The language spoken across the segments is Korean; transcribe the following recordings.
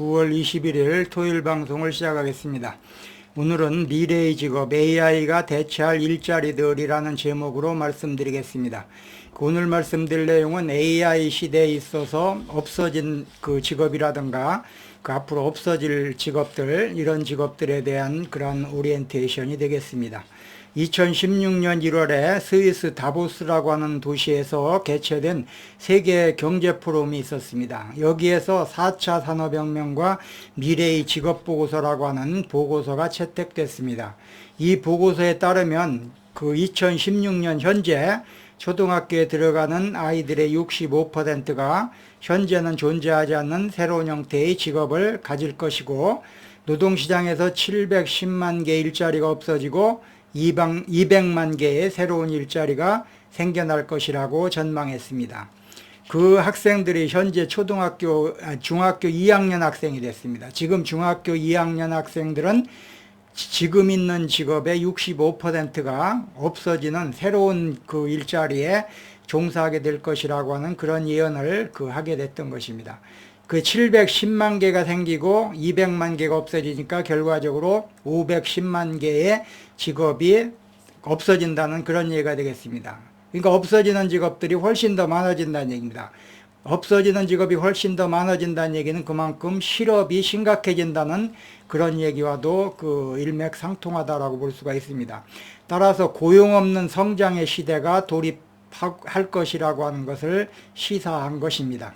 9월 21일 토요일 방송을 시작하겠습니다. 오늘은 미래의 직업 AI가 대체할 일자리들이라는 제목으로 말씀드리겠습니다. 오늘 말씀드릴 내용은 AI 시대에 있어서 없어진 그 직업이라든가 그 앞으로 없어질 직업들, 이런 직업들에 대한 그런 오리엔테이션이 되겠습니다. 2016년 1월에 스위스 다보스라고 하는 도시에서 개최된 세계 경제 포럼이 있었습니다. 여기에서 4차 산업혁명과 미래의 직업보고서라고 하는 보고서가 채택됐습니다. 이 보고서에 따르면 그 2016년 현재 초등학교에 들어가는 아이들의 65%가 현재는 존재하지 않는 새로운 형태의 직업을 가질 것이고, 노동시장에서 710만 개 일자리가 없어지고 200만 개의 새로운 일자리가 생겨날 것이라고 전망했습니다. 그 학생들이 현재 중학교 2학년 학생이 됐습니다. 지금 중학교 2학년 학생들은 지금 있는 직업의 65%가 없어지는 새로운 그 일자리에 종사하게 될 것이라고 하는 그런 예언을 하게 됐던 것입니다. 그 710만 개가 생기고 200만 개가 없어지니까 결과적으로 510만 개의 직업이 없어진다는 그런 얘기가 되겠습니다. 그러니까 없어지는 직업들이 훨씬 더 많아진다는 얘기입니다. 없어지는 직업이 훨씬 더 많아진다는 얘기는 그만큼 실업이 심각해진다는 그런 얘기와도 일맥상통하다라고 볼 수가 있습니다. 따라서 고용 없는 성장의 시대가 돌입할 것이라고 하는 것을 시사한 것입니다.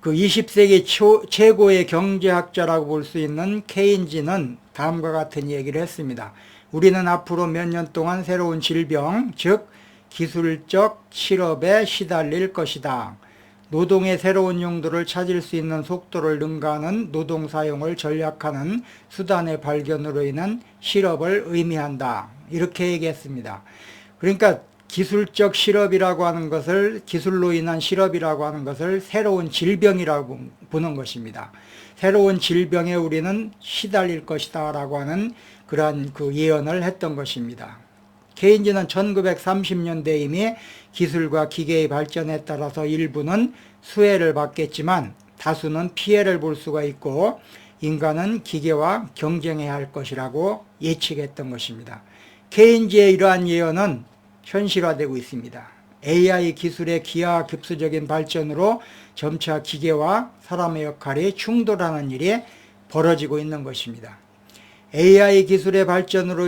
20세기 최고의 경제학자라고 볼 수 있는 케인즈는 다음과 같은 얘기를 했습니다. 우리는 앞으로 몇 년 동안 새로운 질병, 즉 기술적 실업에 시달릴 것이다. 노동의 새로운 용도를 찾을 수 있는 속도를 능가하는 노동 사용을 전략하는 수단의 발견으로 인한 실업을 의미한다. 이렇게 얘기했습니다. 그러니까 기술적 실업이라고 하는 것을, 기술로 인한 실업이라고 하는 것을 새로운 질병이라고 보는 것입니다. 새로운 질병에 우리는 시달릴 것이다 라고 하는 그러한 예언을 했던 것입니다. 케인즈는 1930년대 이미 기술과 기계의 발전에 따라서 일부는 수혜를 받겠지만 다수는 피해를 볼 수가 있고, 인간은 기계와 경쟁해야 할 것이라고 예측했던 것입니다. 케인즈의 이러한 예언은 현실화되고 있습니다. AI 기술의 기하급수적인 발전으로 점차 기계와 사람의 역할이 충돌하는 일이 벌어지고 있는 것입니다. AI 기술의 발전으로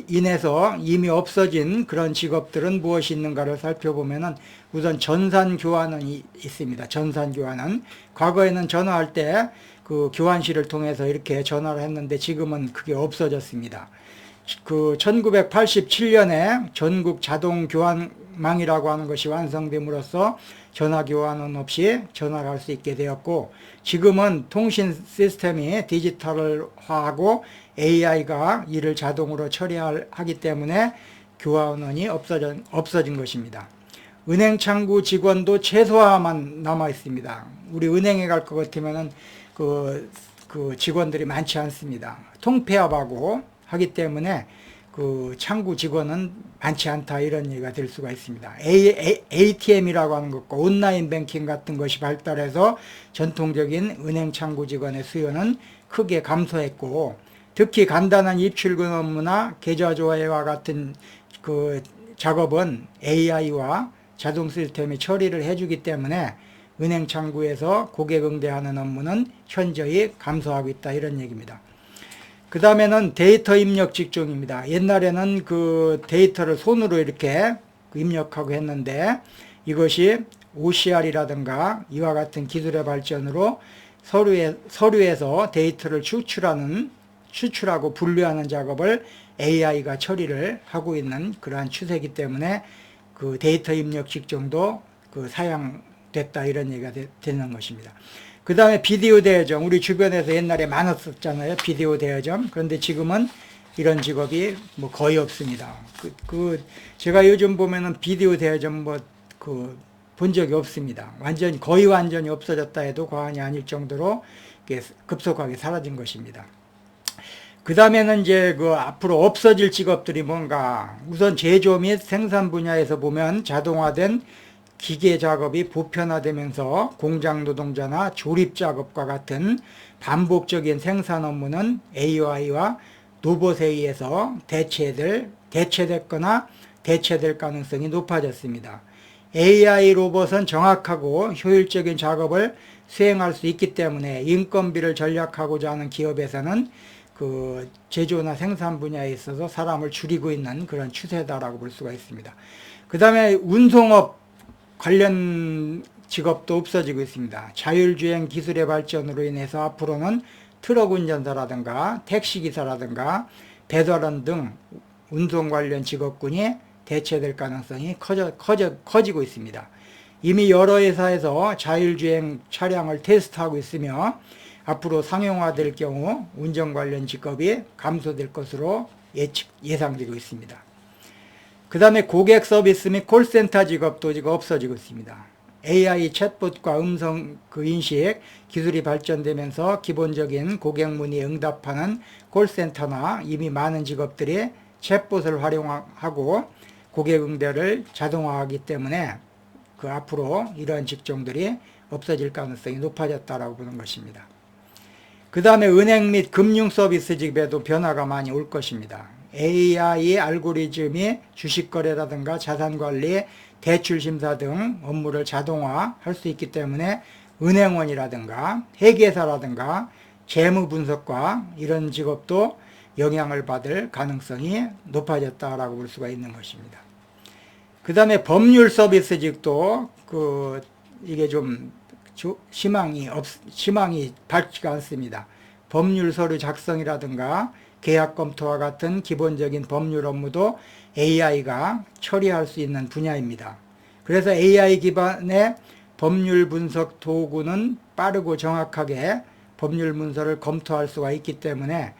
인해서 이미 없어진 그런 직업들은 무엇이 있는가를 살펴보면은, 우선 전산 교환은 있습니다. 전산 교환은 과거에는 전화할 때 교환실을 통해서 이렇게 전화를 했는데 지금은 그게 없어졌습니다. 1987년에 전국 자동 교환망이라고 하는 것이 완성됨으로써 전화 교환은 없이 전화를 할 수 있게 되었고, 지금은 통신 시스템이 디지털화하고 AI가 이를 자동으로 처리하기 때문에 교환원이 없어진 것입니다. 은행 창구 직원도 최소화만 남아 있습니다. 우리 은행에 갈 것 같으면은 직원들이 많지 않습니다. 통폐합하고 하기 때문에 창구 직원은 많지 않다, 이런 얘기가 될 수가 있습니다. ATM이라고 하는 것과 온라인 뱅킹 같은 것이 발달해서 전통적인 은행 창구 직원의 수요는 크게 감소했고, 특히 간단한 입출금 업무나 계좌 조회와 같은 작업은 AI와 자동 시스템이 처리를 해주기 때문에 은행 창구에서 고객 응대하는 업무는 현저히 감소하고 있다, 이런 얘기입니다. 그 다음에는 데이터 입력 직종입니다. 옛날에는 데이터를 손으로 이렇게 입력하고 했는데, 이것이 OCR이라든가 이와 같은 기술의 발전으로 서류에서 데이터를 추출하고 분류하는 작업을 AI가 처리를 하고 있는 그러한 추세이기 때문에 데이터 입력 직종도 사양됐다, 이런 얘기가 되는 것입니다. 그 다음에 비디오 대여점, 우리 주변에서 옛날에 많았었잖아요, 비디오 대여점. 그런데 지금은 이런 직업이 거의 없습니다. 제가 요즘 보면은 비디오 대여점 본 적이 없습니다. 거의 완전히 없어졌다 해도 과언이 아닐 정도로 급속하게 사라진 것입니다. 그 다음에는 이제 앞으로 없어질 직업들이 뭔가, 우선 제조 및 생산 분야에서 보면 자동화된 기계 작업이 보편화되면서 공장 노동자나 조립 작업과 같은 반복적인 생산 업무는 AI와 로봇에 의해서 대체됐거나 대체될 가능성이 높아졌습니다. AI 로봇은 정확하고 효율적인 작업을 수행할 수 있기 때문에 인건비를 절약하고자 하는 기업에서는 그 제조나 생산 분야에 있어서 사람을 줄이고 있는 그런 추세다라고 볼 수가 있습니다. 그 다음에 운송업 관련 직업도 없어지고 있습니다. 자율주행 기술의 발전으로 인해서 앞으로는 트럭 운전사라든가 택시기사라든가 배달원 등 운송 관련 직업군이 대체될 가능성이 커지고 있습니다. 이미 여러 회사에서 자율주행 차량을 테스트하고 있으며 앞으로 상용화될 경우 운전 관련 직업이 감소될 것으로 예상되고 있습니다. 그 다음에 고객 서비스 및 콜센터 직업도 지금 없어지고 있습니다. AI 챗봇과 음성 인식 기술이 발전되면서 기본적인 고객 문의에 응답하는 콜센터나 이미 많은 직업들이 챗봇을 활용하고 고객 응대를 자동화하기 때문에 그 앞으로 이러한 직종들이 없어질 가능성이 높아졌다라고 보는 것입니다. 그 다음에 은행 및 금융 서비스 직업에도 변화가 많이 올 것입니다. AI 알고리즘이 주식거래라든가 자산관리, 대출심사 등 업무를 자동화할 수 있기 때문에 은행원이라든가 회계사라든가 재무분석과 이런 직업도 영향을 받을 가능성이 높아졌다라고 볼 수가 있는 것입니다. 그 다음에 법률 서비스직도 이게 좀 희망이 밝지가 않습니다. 법률 서류 작성이라든가 계약 검토와 같은 기본적인 법률 업무도 AI가 처리할 수 있는 분야입니다. 그래서 AI 기반의 법률 분석 도구는 빠르고 정확하게 법률 문서를 검토할 수가 있기 때문에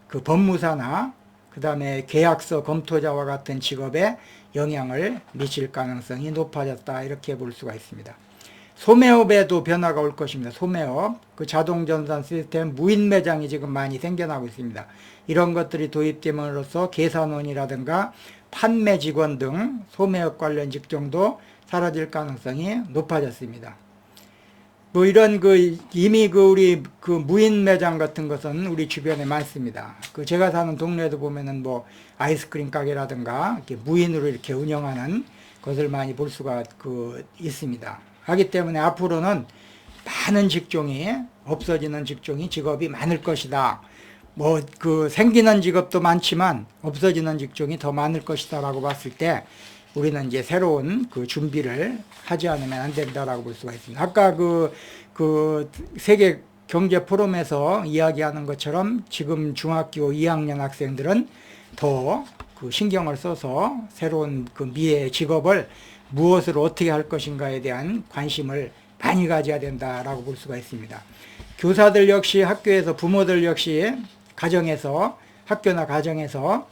그 법무사나 그 다음에 계약서 검토자와 같은 직업에 영향을 미칠 가능성이 높아졌다 이렇게 볼 수가 있습니다. 소매업에도 변화가 올 것입니다. 소매업, 그 자동전산 시스템, 무인 매장이 지금 많이 생겨나고 있습니다. 이런 것들이 도입됨으로써 계산원이라든가 판매 직원 등 소매업 관련 직종도 사라질 가능성이 높아졌습니다. 뭐 이런 이미 우리 무인 매장 같은 것은 우리 주변에 많습니다. 제가 사는 동네에도 보면은 뭐 아이스크림 가게라든가 이렇게 무인으로 이렇게 운영하는 것을 많이 볼 수가 있습니다. 하기 때문에 앞으로는 많은 직종이 없어지는 직업이 많을 것이다. 뭐 생기는 직업도 많지만 없어지는 직종이 더 많을 것이다라고 봤을 때 우리는 이제 새로운 준비를 하지 않으면 안 된다라고 볼 수가 있습니다. 아까 세계 경제 포럼에서 이야기하는 것처럼 지금 중학교 2학년 학생들은 더 신경을 써서 새로운 미래의 직업을 무엇을 어떻게 할 것인가에 대한 관심을 많이 가져야 된다라고 볼 수가 있습니다. 교사들 역시 학교에서 부모들 역시 학교나 가정에서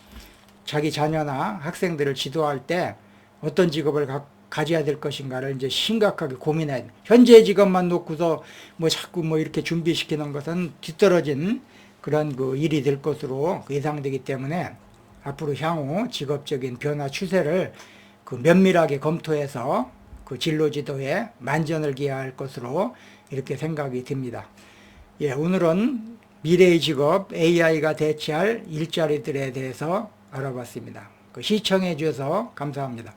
자기 자녀나 학생들을 지도할 때 어떤 직업을 가져야 될 것인가를 이제 심각하게 고민해야 됩니다. 현재 직업만 놓고서 자꾸 이렇게 준비시키는 것은 뒤떨어진 그런 일이 될 것으로 예상되기 때문에 앞으로 향후 직업적인 변화 추세를 면밀하게 검토해서 진로 지도에 만전을 기해할 것으로 이렇게 생각이 듭니다. 예, 오늘은 미래의 직업 AI가 대체할 일자리들에 대해서 알아봤습니다. 시청해 주셔서 감사합니다.